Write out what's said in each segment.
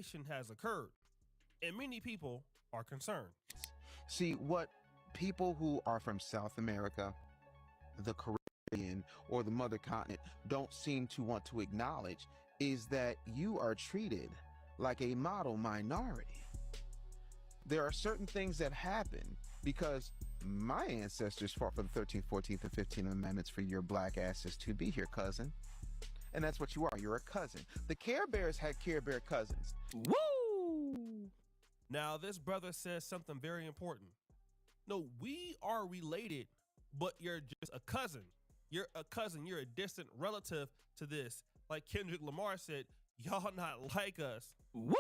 migration has occurred, and many people are concerned. See, what people who are from South America, the Caribbean, or the mother continent don't seem to want to acknowledge is that you are treated like a model minority. There are certain things that happen because my ancestors fought for the 13th, 14th, and 15th Amendments for your black asses to be here, cousin. And that's what you are. You're a cousin. The Care Bears had Care Bear cousins. Woo! Now, this brother says something very important. No, we are related, but you're just a cousin. You're a cousin. You're a distant relative to this. Like Kendrick Lamar said, y'all not like us. Woo!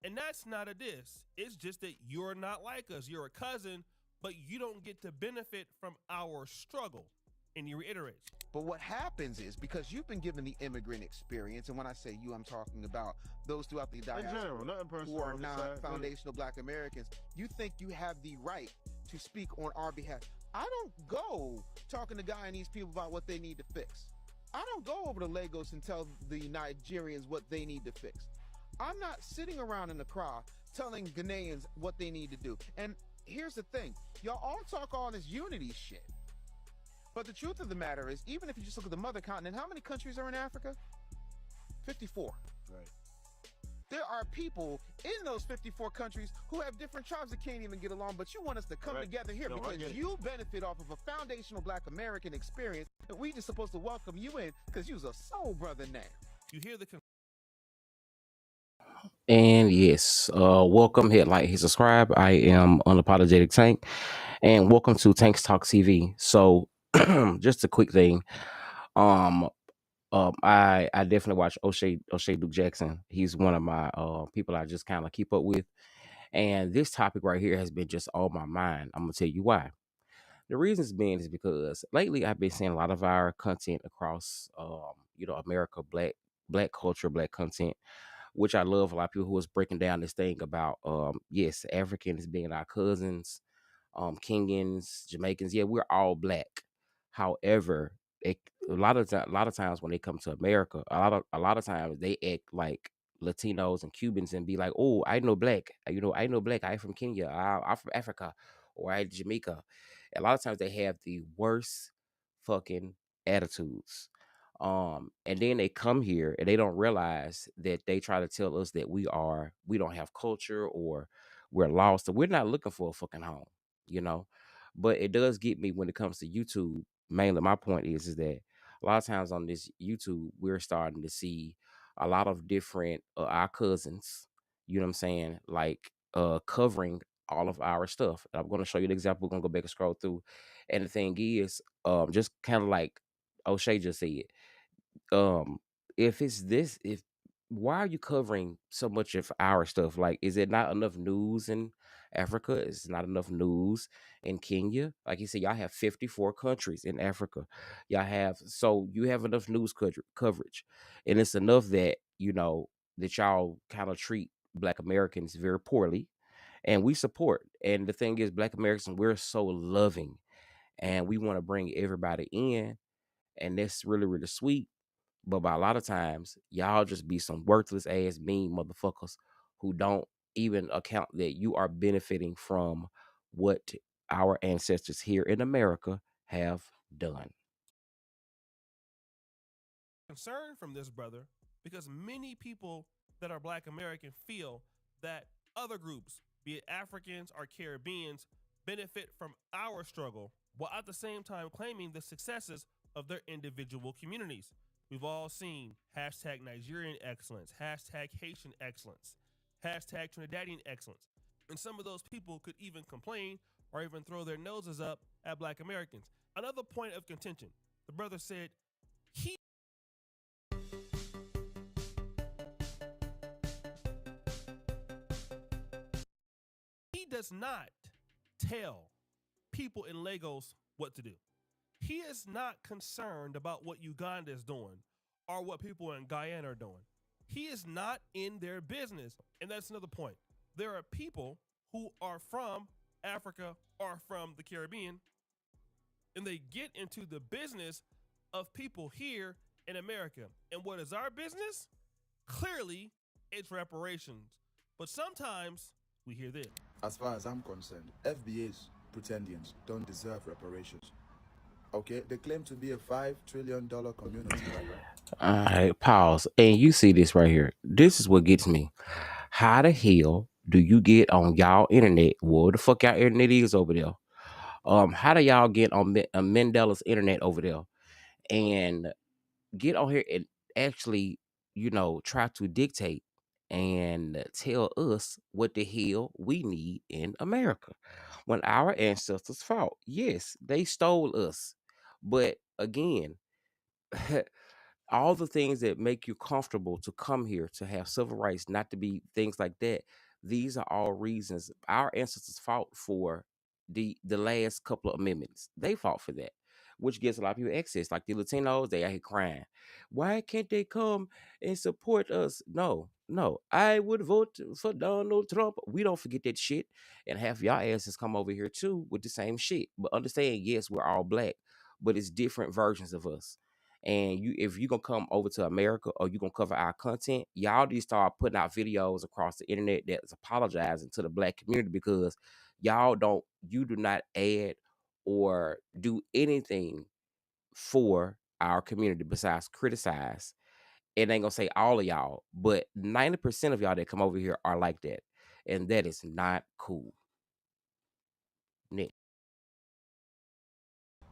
And that's not a diss. It's just that you're not like us. You're a cousin, but you don't get to benefit from our struggle. And he reiterates. But what happens is, because you've been given the immigrant experience, and when I say you, I'm talking about those throughout the diaspora who are non-foundational black Americans, you think you have the right to speak on our behalf. I don't go talking to Guyanese these people about what they need to fix. I don't go over to Lagos and tell the Nigerians what they need to fix. I'm not sitting around in the crowd telling Ghanaians what they need to do. And here's the thing, y'all all talk all this unity shit. But the truth of the matter is, even if you just look at the mother continent, how many countries are in Africa? 54. Right. There are people in those 54 countries who have different tribes that can't even get along, but you want us to come together here because you benefit off of a foundational black American experience, and we just supposed to welcome you in because you's a soul brother now. You hear the And yes, welcome, hit like, hit subscribe. I am Unapologetic Tank, and welcome to Tanks Talk TV. So, just a quick thing. I definitely watch O'Shea Duke Jackson. He's one of my people I just kind of keep up with, and this topic right here has been just on my mind. I'm gonna tell you why. The reasons being is because lately I've been seeing a lot of our content across, America, black culture, black content, which I love. A lot of people who is breaking down this thing about, yes, Africans being our cousins, Kenyans, Jamaicans. Yeah, we're all black. However, a lot of times when they come to America, a lot of times they act like Latinos and Cubans and be like, "Oh, I know black. I know black. I'm from Kenya. I'm from Africa, or I Jamaica." A lot of times they have the worst fucking attitudes. And then they come here and they don't realize that they try to tell us that we don't have culture or we're lost. So we're not looking for a fucking home, you know. But it does get me when it comes to YouTube. Mainly, my point is that a lot of times on this YouTube, we're starting to see a lot of different our cousins. You know what I'm saying? Like covering all of our stuff. I'm going to show you the example. We're gonna go back and scroll through. And the thing is, just kind of like O'Shea just said, um if it's this if why are you covering so much of our stuff? Like, is it not enough news in Africa? Is not enough news in Kenya? Like you said, y'all have 54 countries in Africa. You have enough news coverage, and it's enough that that y'all kind of treat black Americans very poorly, and we support. And the thing is, black Americans, we're so loving, and we want to bring everybody in, and that's really, really sweet. But by a lot of times, y'all just be some worthless ass mean motherfuckers who don't even account that you are benefiting from what our ancestors here in America have done. concern from this brother because many people that are black American feel that other groups, be it Africans or Caribbeans, benefit from our struggle while at the same time claiming the successes of their individual communities. We've all seen hashtag Nigerian excellence, hashtag Haitian excellence, hashtag Trinidadian excellence. And some of those people could even complain or even throw their noses up at black Americans. Another point of contention, the brother said he does not tell people in Lagos what to do. He is not concerned about what Uganda is doing or what people in Guyana are doing. He is not in their business. And that's another point. There are people who are from Africa or from the Caribbean, and they get into the business of people here in America. And what is our business? Clearly, it's reparations. But sometimes we hear this. As far as I'm concerned, FBA's pretendians don't deserve reparations. Okay, they claim to be a $5 trillion community, right? All right, pause. And you see this right here. This is what gets me. How the hell do you get on y'all internet? What the fuck y'all internet is over there? How do y'all get on Mandela's internet over there and get on here and actually, try to dictate and tell us what the hell we need in America when our ancestors fought? Yes, they stole us, but again, all the things that make you comfortable to come here to have civil rights, not to be things like that. These are all reasons our ancestors fought for the last couple of amendments. They fought for that, which gives a lot of people access. Like the Latinos, they out here crying. Why can't they come and support us? No, no. I would vote for Donald Trump. We don't forget that shit. And half y'all asses come over here too with the same shit. But understand, yes, we're all black, but it's different versions of us. And if you're gonna come over to America or you're gonna cover our content, y'all need to start putting out videos across the internet that's apologizing to the black community, because you do not add or do anything for our community besides criticize. It ain't gonna say all of y'all, but 90% of y'all that come over here are like that. And that is not cool. Nick.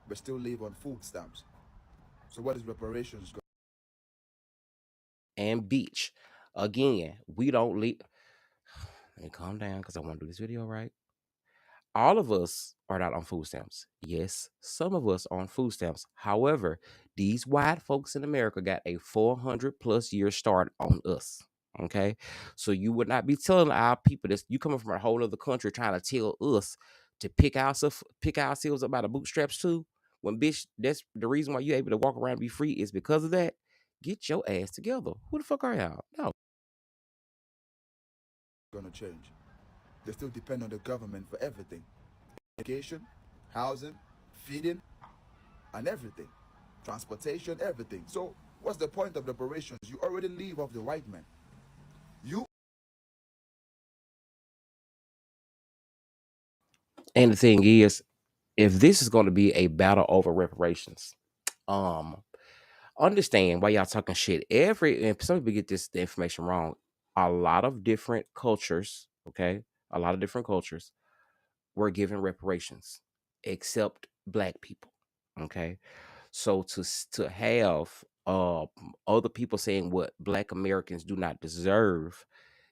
But still live on food stamps. So what is reparations? And beach. Again, we don't leave. Let me calm down because I want to do this video right. All of us are not on food stamps. Yes, some of us are on food stamps. However, these white folks in America got a 400+ year start on us. Okay, so you would not be telling our people this. You coming from a whole other country trying to tell us to pick ourselves up by the bootstraps too. When bitch, that's the reason why you're able to walk around and be free is because of that. Get your ass together. Who the fuck are y'all? No. Gonna change. They still depend on the government for everything. Education, housing, feeding, and everything. Transportation, everything. So what's the point of reparations? You already live off the white man. And the thing is, if this is going to be a battle over reparations, understand why y'all talking shit. And some people get the information wrong. A lot of different cultures, okay, a lot of different cultures were given reparations, except black people. Okay, so to have other people saying what black Americans do not deserve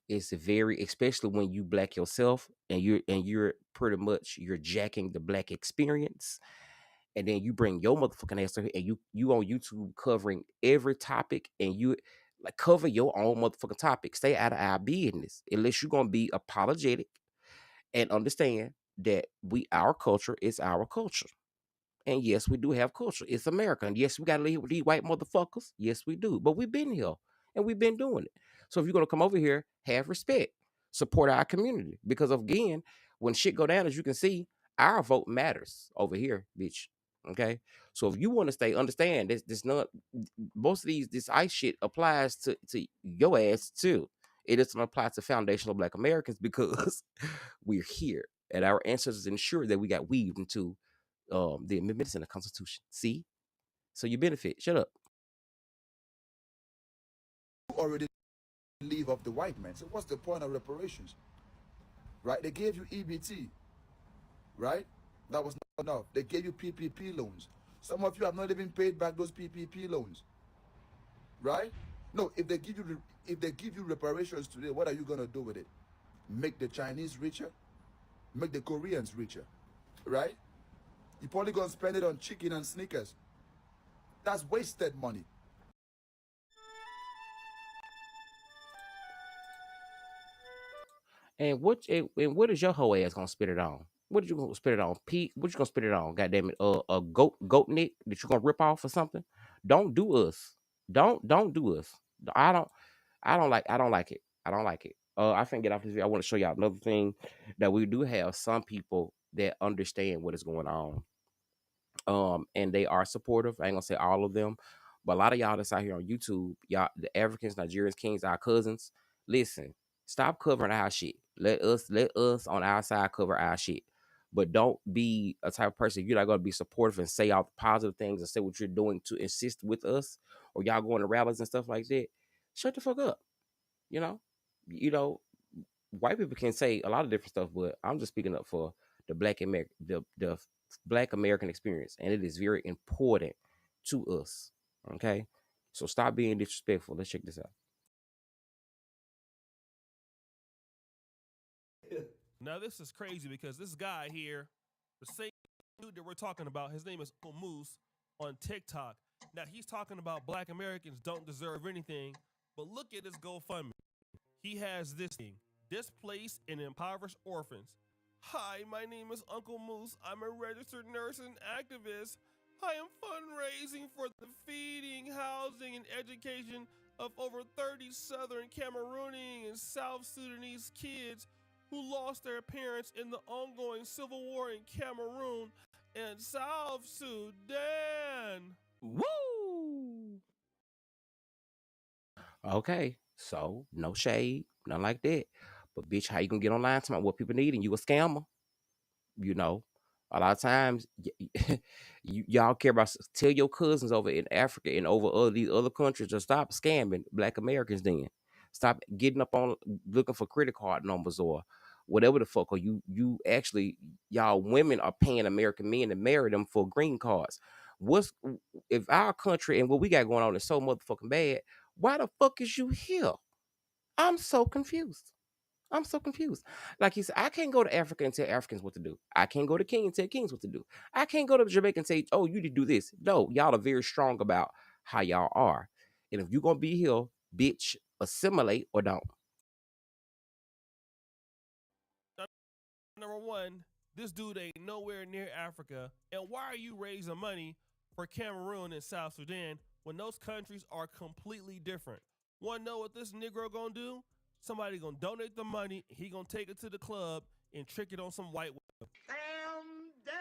is very, especially when you black yourself and you're pretty much you're jacking the black experience, and then you bring your motherfucking ass here and you on YouTube covering every topic, and you like cover your own motherfucking topic. Stay out of our business unless you're gonna be apologetic and understand that our culture is our culture. And yes, we do have culture. It's America. And yes, we gotta live with these white motherfuckers. Yes, we do. But we've been here and we've been doing it. So if you're gonna come over here, have respect, support our community. Because again, when shit go down, as you can see, our vote matters over here, bitch. Okay. So if you want to stay, understand this not most of this ICE shit applies to your ass too. It doesn't apply to foundational black Americans because we're here and our ancestors ensured that we got weaved into the amendments in the Constitution. See? So you benefit. Shut up. You already live off the white man. So what's the point of reparations? Right? They gave you EBT. Right? That was not enough. They gave you PPP loans. Some of you have not even paid back those PPP loans. Right? No, if they give you reparations today, what are you gonna do with it? Make the Chinese richer? Make the Koreans richer? Right? You're probably gonna spend it on chicken and sneakers. That's wasted money. And what is your whole ass gonna spit it on? What are you gonna spit it on? Pete, what you gonna spit it on? Goddamn it, a goat neck that you gonna rip off or something? Don't do us. Don't do us. I don't like it. I don't like it. I finna get off this video. I want to show y'all another thing that we do have some people that understand what is going on. And they are supportive. I ain't gonna say all of them, but a lot of y'all that's out here on YouTube, y'all, the Africans, Nigerians, Kings, our cousins, Listen, stop covering our shit. Let us on our side cover our shit. But don't be a type of person, you're not gonna be supportive and say all the positive things and say what you're doing to insist with us, or y'all going to rallies and stuff like that. Shut the fuck up. You know, you know, white people can say a lot of different stuff, but I'm just speaking up for the the Black American experience, and it is very important to us. Okay, so stop being disrespectful. Let's check this out. Now this is crazy because this guy here, the same dude that we're talking about, his name is Moose on TikTok. Now he's talking about Black Americans don't deserve anything, but look at his GoFundMe. He has this thing: displaced and impoverished orphans. Hi, my name is Uncle Moose. I'm a registered nurse and activist. I am fundraising for the feeding, housing, and education of over 30 Southern Cameroonian and South Sudanese kids who lost their parents in the ongoing civil war in Cameroon and South Sudan. Woo! Okay, so no shade, nothing like that. But bitch, how you gonna get online to what people need and you a scammer? You know, a lot of times y'all care about, tell your cousins over in Africa and over all these other countries to stop scamming Black Americans. Then stop getting up on looking for credit card numbers or whatever the fuck. Or you actually, y'all women are paying American men to marry them for green cards. What's if our country and what we got going on is so motherfucking bad? Why the fuck is you here? I'm so confused. I'm so confused. Like he said, I can't go to Africa and tell Africans what to do. I can't go to Kenya and tell Kenyans what to do. I can't go to Jamaica and say, oh, you need to do this. No, y'all are very strong about how y'all are. And if you're going to be here, bitch, assimilate or don't. Number one, this dude ain't nowhere near Africa. And why are you raising money for Cameroon and South Sudan when those countries are completely different? Wanna know what this Negro gonna do? Somebody gonna donate the money, he gonna take it to the club and trick it on some white women. Damn!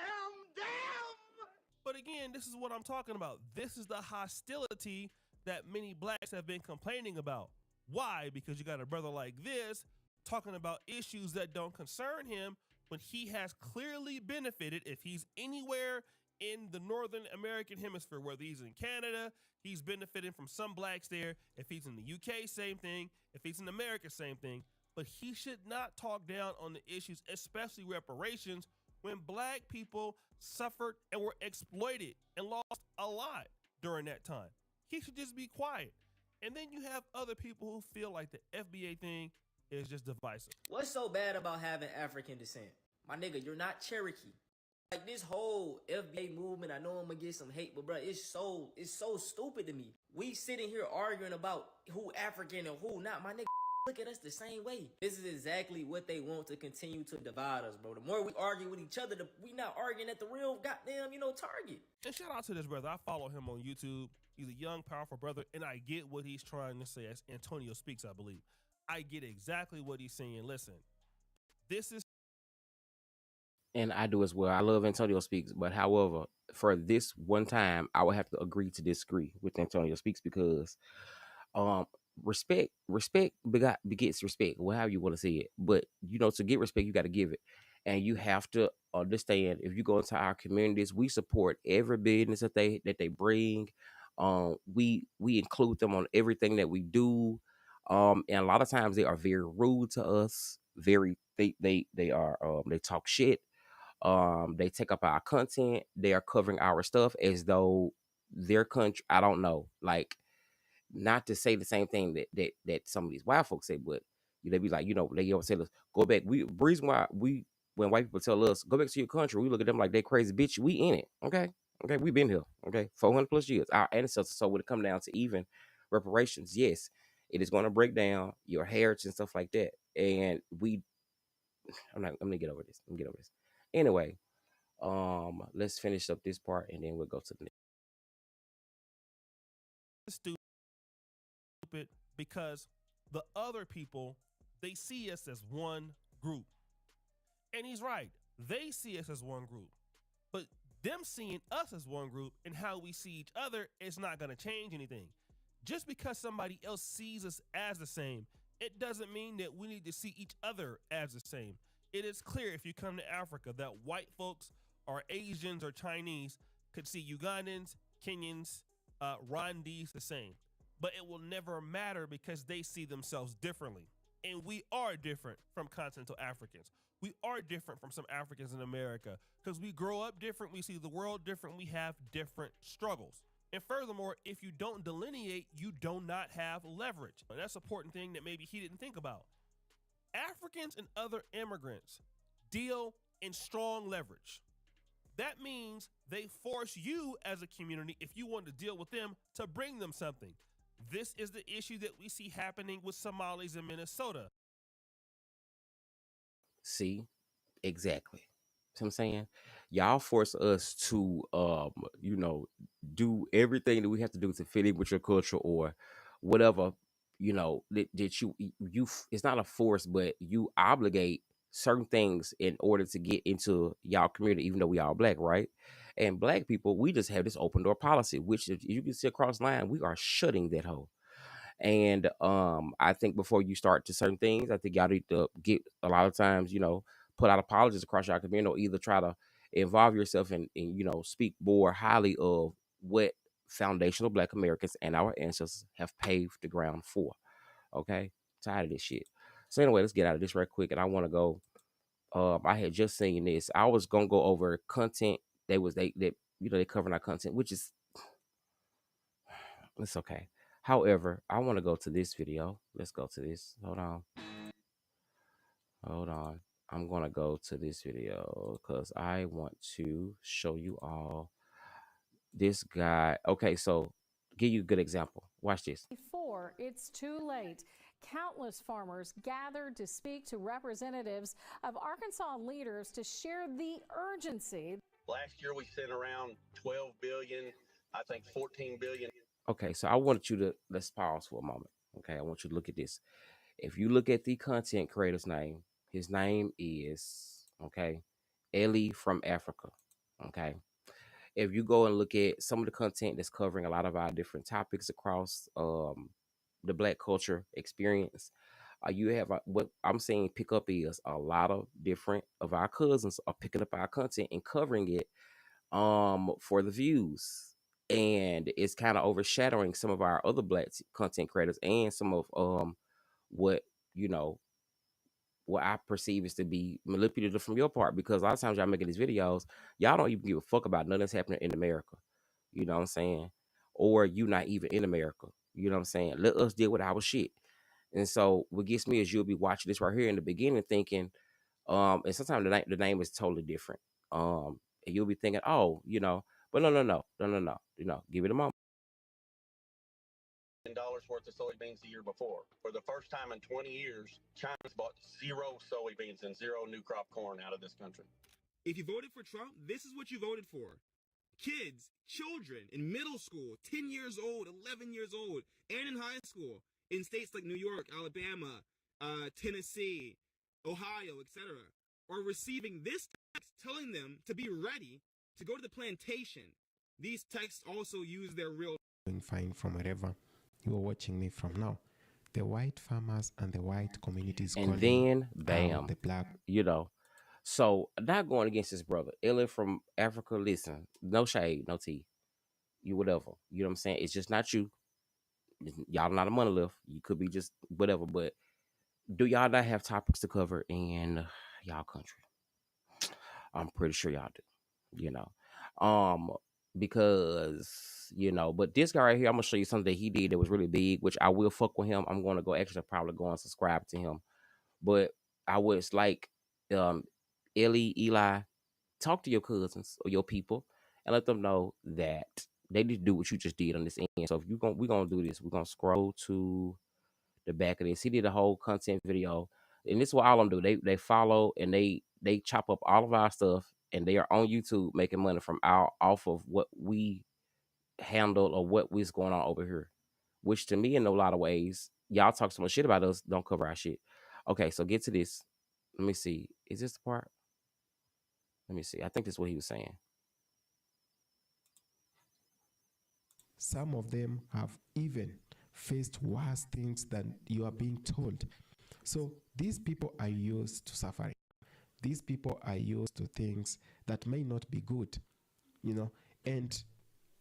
But again, this is what I'm talking about. This is the hostility that many blacks have been complaining about. Why? Because you got a brother like this talking about issues that don't concern him when he has clearly benefited. If he's anywhere in the Northern American hemisphere, whether he's in Canada, he's benefiting from some blacks there. If he's in the UK, same thing. If he's in America, same thing. But he should not talk down on the issues, especially reparations, when black people suffered and were exploited and lost a lot during that time. He should just be quiet. And then you have other people who feel like the FBA thing is just divisive. What's so bad about having African descent? My nigga, you're not Cherokee. Like this whole FBA movement, I know I'm gonna get some hate, but bro, it's so stupid to me. We sitting here arguing about who African and who not. My nigga, look at us the same way. This is exactly what they want to continue to divide us, bro. The more we argue with each other, we not arguing at the real goddamn, target. And shout out to this brother. I follow him on YouTube. He's a young, powerful brother, and I get what he's trying to say. As Antonio Speaks, I believe. I get exactly what he's saying. Listen, this is. And I do as well. I love Antonio Speaks, but however, for this one time, I would have to agree to disagree with Antonio Speaks because respect begets respect, however you want to say it. But to get respect, you got to give it. And you have to understand, if you go into our communities, we support every business that they bring. We include them on everything that we do. And a lot of times they are very rude to us. They talk shit. They take up our content. They are covering our stuff as though their country. I don't know, like, not to say the same thing that some of these white folks say, but they be like, they always say, "Let's go back." Reason why when white people tell us go back to your country, we look at them like they crazy, bitch. We in it, okay, we been here, okay, 400 plus years, our ancestors. So when it come down to even reparations, yes, it is going to break down your heritage and stuff like that. And I'm gonna get over this. Anyway, let's finish up this part and then we'll go to the next. Stupid because the other people, they see us as one group. And he's right. They see us as one group. But them seeing us as one group and how we see each other is not going to change anything. Just because somebody else sees us as the same It doesn't mean that we need to see each other as the same. It is clear if you come to Africa that white folks or Asians or Chinese could see Ugandans, Kenyans, Rwandese the same. But it will never matter because they see themselves differently. And we are different from continental Africans. We are different from some Africans in America because we grow up different, we see the world different, we have different struggles. And furthermore, if you don't delineate, you do not have leverage. And that's an important thing that maybe he didn't think about. Africans and other immigrants deal in strong leverage. That means they force you as a community, if you want to deal with them, to bring them something. This is the issue that we see happening with Somalis in Minnesota. See, exactly. See what I'm saying? Y'all force us to you know, do everything that we have to do to fit in with your culture or whatever, you know, that it's not a force, but you obligate certain things in order to get into y'all community, even though we all black, right? And black people, we just have this open door policy, which if you can see across the line, we are shutting that hole. And I think before you start to certain things, I think y'all need to get a lot of times, you know, put out apologies across your community, or either try to involve yourself in, you know, speak more highly of what foundational black Americans and our ancestors have paved the ground for. Okay. Tired of this shit. So anyway, let's get out of this right quick. And I want to go. I had just seen this. I was gonna go over content that you know, they covering our content, which is it's okay. However, I want to go to this video. Let's go to this. Hold on. Hold on. I'm going to go to this video because I want to show you all this guy. Okay, so give you a good example. Watch this. Before it's too late, countless farmers gathered to speak to representatives of Arkansas leaders to share the urgency. Last year we sent around 12 billion, I think 14 billion. Okay, so I want you to, let's pause for a moment. Okay, I want you to look at this. If you look at the content creator's name, his name is, okay, Ellie from Africa. Okay. If you go and look at some of the content that's covering a lot of our different topics across the black culture experience, you have what I'm saying pick up is a lot of different of our cousins are picking up our content and covering it for the views, and it's kind of overshadowing some of our other black content creators and some of what you know what I perceive is to be manipulative from your part, because a lot of times y'all making these videos, y'all don't even give a fuck about nothing that's happening in America. You know what I'm saying? Or you not even in America. You know what I'm saying? Let us deal with our shit. And so what gets me is you'll be watching this right here in the beginning thinking, and sometimes the name is totally different. And you'll be thinking, oh, you know, but no. You know, give it a moment. Dollars worth of soybeans the year before. For the first time in 20 years, China's bought zero soybeans and zero new crop corn out of this country. If you voted for Trump, this is what you voted for. Kids, children in middle school, 10 years old, 11 years old, and in high school, in states like New York, Alabama, Tennessee, Ohio, etc., are receiving this text telling them to be ready to go to the plantation. These texts also use their real... Doing fine from wherever you are watching me from now. The white farmers and the white communities, and then bam, the black, you know. So not going against his brother, Ellen from Africa. Listen, no shade, no tea, you whatever. You know what I'm saying? It's just not you. Y'all not a monolith. You could be just whatever. But do y'all not have topics to cover in y'all country? I'm pretty sure y'all do. You know, because you know. But this guy right here, I'm gonna show you something that he did that was really big, which I will fuck with him. I'm gonna go actually probably go and subscribe to him. But I was like, Eli, talk to your cousins or your people and let them know that they need to do what you just did on this end. So if we're gonna do this, we're gonna scroll to the back of this. He did a whole content video, and this is what all of them do. They follow and they chop up all of our stuff, and they are on YouTube making money from off of what we handle or what was going on over here. Which to me, in a lot of ways, y'all talk so much shit about us, don't cover our shit. Okay, so get to this. Let me see. Is this the part? Let me see. I think this is what he was saying. some of them have even faced worse things than you are being told. So these people are used to suffering. These people are used to things that may not be good, and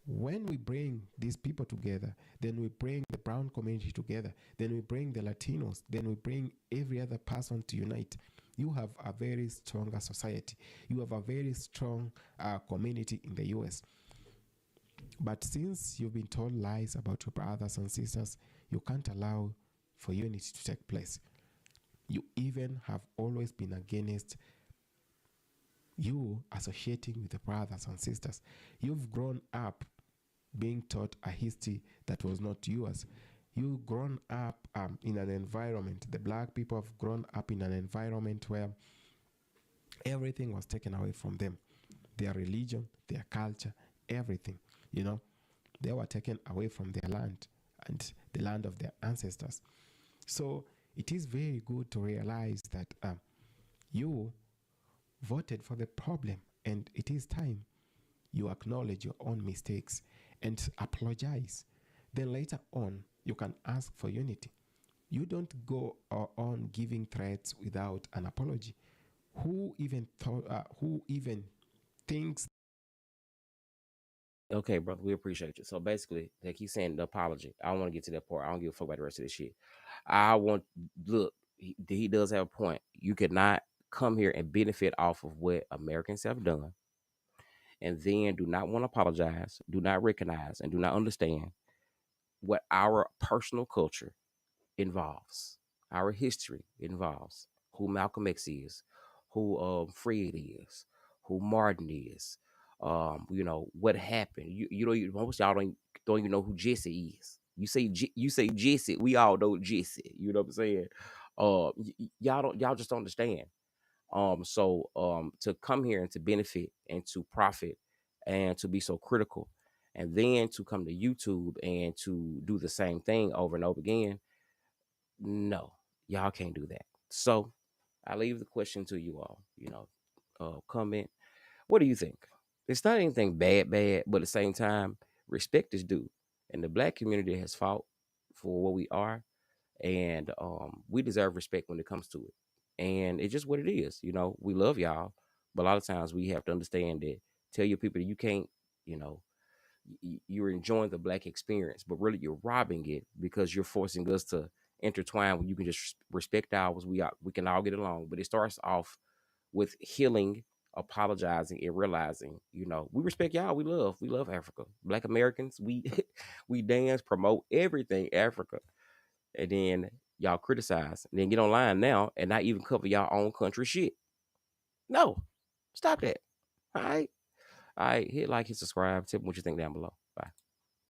when we bring these people together, then we bring the brown community together, then we bring the Latinos, then we bring every other person to unite. You have a very stronger society. You have a very strong community in the US. But since you've been told lies about your brothers and sisters, you can't allow for unity to take place. You even have always been against you associating with the brothers and sisters. You've grown up being taught a history that was not yours. You've grown up in an environment, the black people have grown up in an environment where everything was taken away from them. Their religion, their culture, everything, they were taken away from their land and the land of their ancestors. So it is very good to realize that you voted for the problem, and it is time you acknowledge your own mistakes and apologize. Then later on, you can ask for unity. You don't go on giving threats without an apology. Who even thinks? Okay, brother, we appreciate you. So basically, they keep saying the apology. I don't want to get to that part. I don't give a fuck about the rest of this shit. He does have a point. You cannot come here and benefit off of what Americans have done and then do not want to apologize, do not recognize, and do not understand what our personal culture involves, our history involves, who Malcolm X is, who Fred is, who Martin is, what happened. Most y'all don't even know who Jesse is. You say Jesse, we all know Jesse. You know what I'm saying? Y'all just don't understand. To come here and to benefit and to profit and to be so critical, and then to come to YouTube and to do the same thing over and over again, no, y'all can't do that. So I leave the question to you all. Comment. What do you think? It's not anything bad, but at the same time, respect is due, and the black community has fought for what we are, and we deserve respect when it comes to it. And it's just what it is. We love y'all, but a lot of times we have to understand that. Tell your people that you can't. You're enjoying the black experience, but really you're robbing it because you're forcing us to intertwine when you can just respect ours. We can all get along, but it starts off with healing, apologizing, and realizing, we respect y'all. We love Africa. Black Americans, we we dance, promote everything Africa, and then y'all criticize, and then get online now and not even cover y'all own country shit. No, stop that. All right, hit like, hit subscribe. Tell me what you think down below.